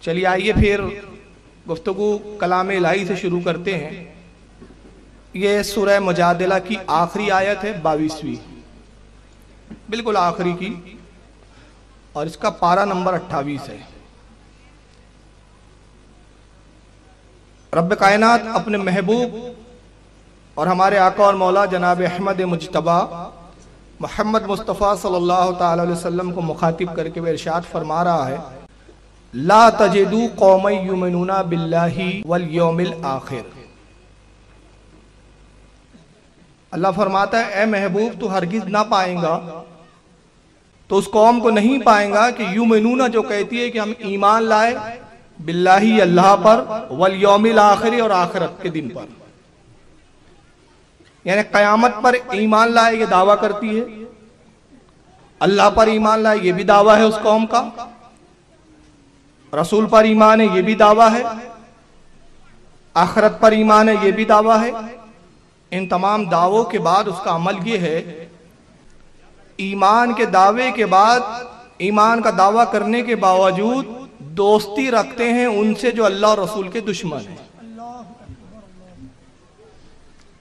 चलिए आइए फिर गुफ्तगू कलाम इलाही से शुरू करते हैं। ये सूरह मुजादिला की आखिरी आयत है, 22वीं, बिल्कुल आखिरी की, और इसका पारा नंबर 28 है। रब कायनात अपने महबूब और हमारे आका और मौला जनाब अहमद मुज्तबा मोहम्मद मुस्तफ़ा सल्लल्लाहु ताला अलैहि वसल्लम को मुखातिब करके वह इरशाद फरमा रहा है, ला तजिदू कौमै युमिनूना बिल्लाहि वल यौमिल आखिर। अल्लाह फरमाता है, ए महबूब तू हरगिज ना पाएगा, तो उस कौम को नहीं पाएगा कि युमिनूना जो कहती है कि हम ईमान लाए बिल्लाही अल्लाह पर, वल यौमिल आखिर और आखिरत के दिन पर, यानी कयामत पर ईमान लाए ये दावा करती है, अल्लाह पर ईमान लाए ये भी दावा है उस कौम का, रसूल पर ईमान है ये भी दावा है, आखिरत पर ईमान है ये भी दावा है। इन तमाम दावों के बाद उसका अमल ये है, ईमान के दावे के बाद, ईमान का दावा करने के बावजूद दोस्ती रखते हैं उनसे जो अल्लाह और रसूल के दुश्मन हैं।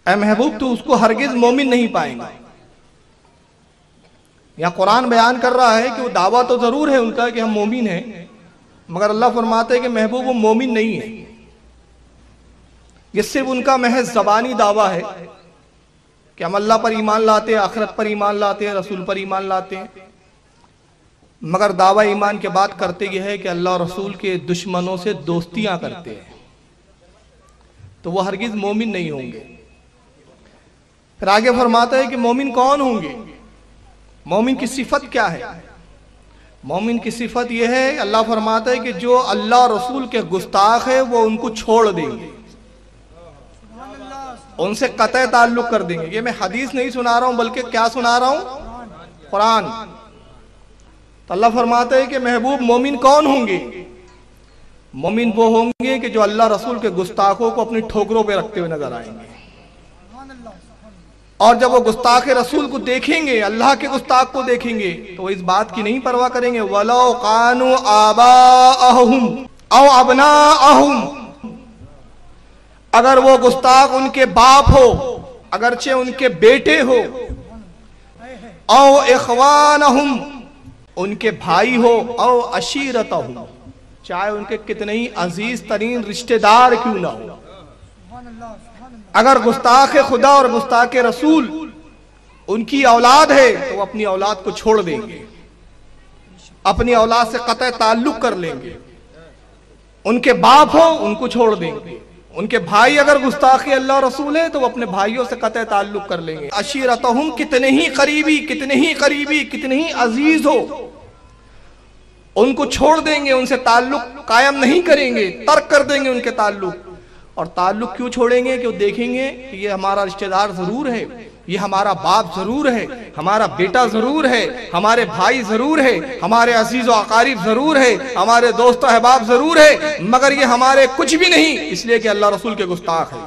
ऐ महबूब तू उसको हरगिज मोमिन नहीं पाएगा। या कुरान बयान कर रहा है कि वो दावा तो जरूर है उनका कि हम मोमिन हैं, मगर अल्लाह फरमाते हैं कि महबूब वो मोमिन नहीं है। ये सिर्फ उनका महज ज़बानी दावा है कि हम अल्लाह पर ईमान लाते हैं, आखिरत पर ईमान लाते हैं, रसूल पर ईमान लाते हैं, मगर दावा ईमान के बाद करते यह है कि अल्लाह और रसूल के दुश्मनों से दोस्तियां करते हैं, तो वो हरगिज मोमिन नहीं होंगे। फिर आगे फरमाता है कि मोमिन कौन होंगे, मोमिन की सिफत क्या है। मोमिन की सिफत यह है, अल्लाह फरमाता है कि जो अल्लाह रसूल के गुस्ताख है वो उनको छोड़ देंगे, उनसे कतई ताल्लुक कर देंगे। ये मैं हदीस नहीं सुना रहा हूं, बल्कि क्या सुना रहा हूं, कुरान। तो अल्लाह फरमाता है कि महबूब मोमिन कौन होंगे, मोमिन वो होंगे कि जो अल्लाह रसूल के गुस्ताखों को अपनी ठोकरों पे रखते हुए नजर आएंगे, और जब वो गुस्ताख रसूल को देखेंगे, अल्लाह के गुस्ताख को देखेंगे, तो वो इस बात की नहीं परवाह करेंगे, वलो कानू आबाअहुम औ अबनाअहुम, अगर वो गुस्ताख उनके बाप हो, अगरचे उनके बेटे हो, औ इखवानहुम, उनके भाई हो, औ अशीरतहुम, चाहे उनके कितने ही अजीज तरीन रिश्तेदार क्यों ना हो, अगर गुस्ताख खुदा और गुस्ताख रसूल उनकी औलाद है तो वो अपनी औलाद को छोड़ देंगे, अपनी औलाद से कतई ताल्लुक कर लेंगे। उनके बाप हो उनको छोड़ देंगे, उनके भाई अगर गुस्ताखी अल्लाह रसूल है तो वो अपने भाइयों से कतई ताल्लुक कर लेंगे। अशीरतहुम, कितने ही करीबी, कितने ही करीबी, कितने ही अजीज हो, उनको छोड़ देंगे, उनसे ताल्लुक कायम नहीं करेंगे, तर्क कर देंगे उनके ताल्लुक। और ताल्लुक क्यों छोड़ेंगे कि वो देखेंगे कि ये हमारा रिश्तेदार जरूर है, ये हमारा बाप जरूर है, हमारा बेटा जरूर है, हमारे भाई जरूर है, हमारे अजीज व अकारीब जरूर है, हमारे दोस्त अहबाब जरूर है, मगर ये हमारे कुछ भी नहीं, इसलिए कि अल्लाह रसूल के गुस्ताख है।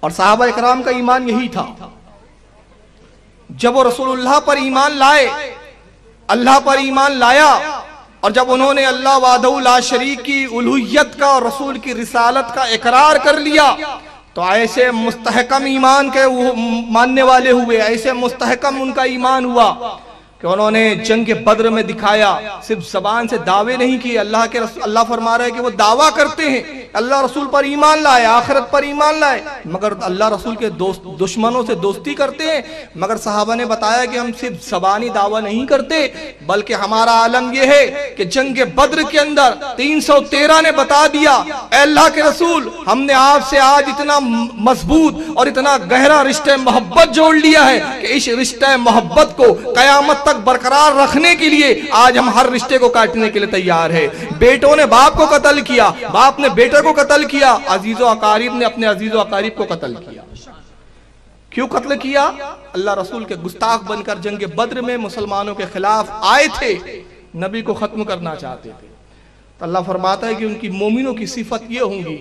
और सहाबा इकराम का ईमान यही था, जब वो रसूलुल्लाह पर ईमान लाए, अल्लाह पर ईमान लाया, और जब उन्होंने अल्लाह वाहदहू ला शरीक की उलूहियत का और रसूल की रिसालत का इकरार कर लिया, तो ऐसे मुस्तहकम ईमान के मानने वाले हुए, ऐसे मुस्तहकम उनका ईमान हुआ कि उन्होंने जंग बद्र में दिखाया, सिर्फ जबान से दावे नहीं किए। अल्लाह फरमा रहा है कि वो दावा करते हैं, अल्लाह रसूल पर ईमान लाए, आखिरत पर ईमान लाए, मगर अल्लाह रसूल के दुश्मनों से दोस्ती करते हैं। मगर सहाबा ने बताया कि हम सिर्फ जबानी दावा नहीं करते, बल्कि हमारा आलम यह है कि जंग बद्र के अंदर 313 ने बता दिया, अल्लाह के रसूल हमने आपसे आज इतना मजबूत और इतना गहरा रिश्ते मोहब्बत जोड़ लिया है कि इस रिश्ते मोहब्बत को कयामत बरकरार रखने के लिए आज हम हर रिश्ते को काटने के लिए तैयार है। बेटों ने बाप को कत्ल किया, बाप ने बेटे को कत्ल किया, अजीजो अकारीब ने अपने अजीजो अकारीब को कत्ल किया। क्यों कत्ल किया? अल्लाह रसूल के गुस्ताख बनकर जंग बद्र में मुसलमानों के खिलाफ आए थे, नबी को खत्म करना चाहते थे। तो अल्लाह फरमाता है कि उनकी मोमिनों की सिफत ये होंगी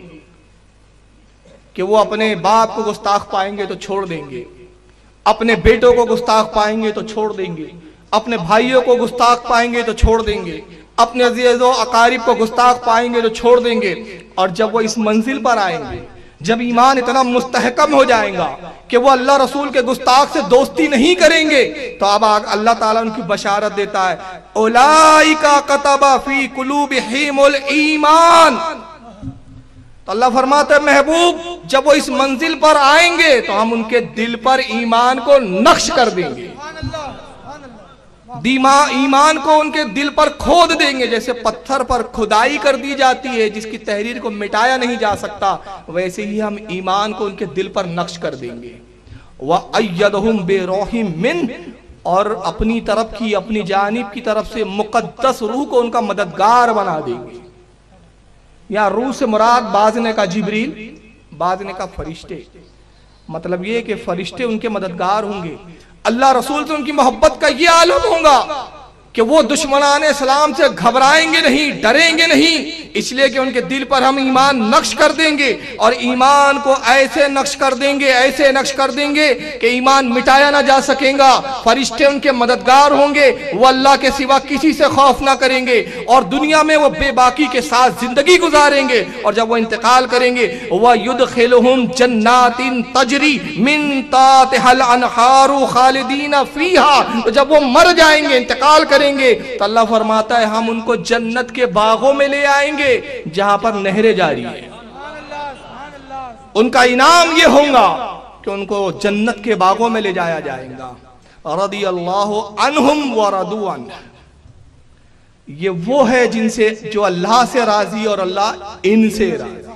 कि वो अपने बाप को गुस्ताख पाएंगे तो छोड़ देंगे, अपने बेटों को गुस्ताख पाएंगे तो छोड़ देंगे, अपने भाइयों को गुस्ताख पाएंगे तो छोड़ देंगे, अपने अजीज़ो अकारिब को गुस्ताख पाएंगे जो छोड़ देंगे। और जब वो इस मंजिल पर आएंगे, जब ईमान इतना मुस्तहकम हो जाएगा कि वो अल्लाह रसूल के गुस्ताख से दोस्ती नहीं करेंगे, तो अब अल्लाह ताला उनकी बशारत देता है, उलाइका कतबा फी कुलूबिहिमुल ईमान। तो अल्लाह फरमाता है महबूब, जब वो इस मंजिल पर आएंगे तो हम उनके दिल पर ईमान को नक्श कर देंगे, ईमान को उनके दिल पर खोद देंगे। जैसे पत्थर पर खुदाई कर दी जाती है जिसकी तहरीर को मिटाया नहीं जा सकता, वैसे ही हम ईमान को उनके दिल पर नक्श कर देंगे। वह अय्यदहुम बिरूहिम मिन, और अपनी तरफ की, अपनी जानिब की तरफ से मुकद्दस रूह को उनका मददगार बना देंगे। या रूह से मुराद बाज़ ने का जिब्रील, बाज़ ने का फरिश्ते, मतलब ये कि फरिश्ते उनके मददगार होंगे। अल्लाह रसूल से उनकी मोहब्बत का ये आलम होगा कि वो दुश्मनान इस्लाम से घबराएंगे नहीं, डरेंगे नहीं, इसलिए कि उनके दिल पर हम ईमान नक्श कर देंगे। और ईमान को ऐसे नक्श कर देंगे, ऐसे नक्श कर देंगे कि ईमान मिटाया ना जा सकेगा। फरिश्ते उनके मददगार होंगे, वो अल्लाह के सिवा किसी से खौफ ना करेंगे और दुनिया में वो बेबाकी के साथ जिंदगी गुजारेंगे। और जब वो इंतकाल करेंगे, वह युदखिलुहुम जन्नातिन तजरी मिन तातिहल अनहारु खालिदीना फीहा। तो जब वो मर जाएंगे, इंतकाल करेंगे, तो अल्लाह फरमाता है हम उनको जन्नत के बागों में ले आएंगे जहां पर नहरें जारी है। उनका इनाम ये होगा कि उनको जन्नत के बागों में ले जाया जाएगा। रदियल्लाहु अन्हुम व रदू अन्हु, ये वो है जिनसे, जो अल्लाह से राजी और अल्लाह इनसे राजी।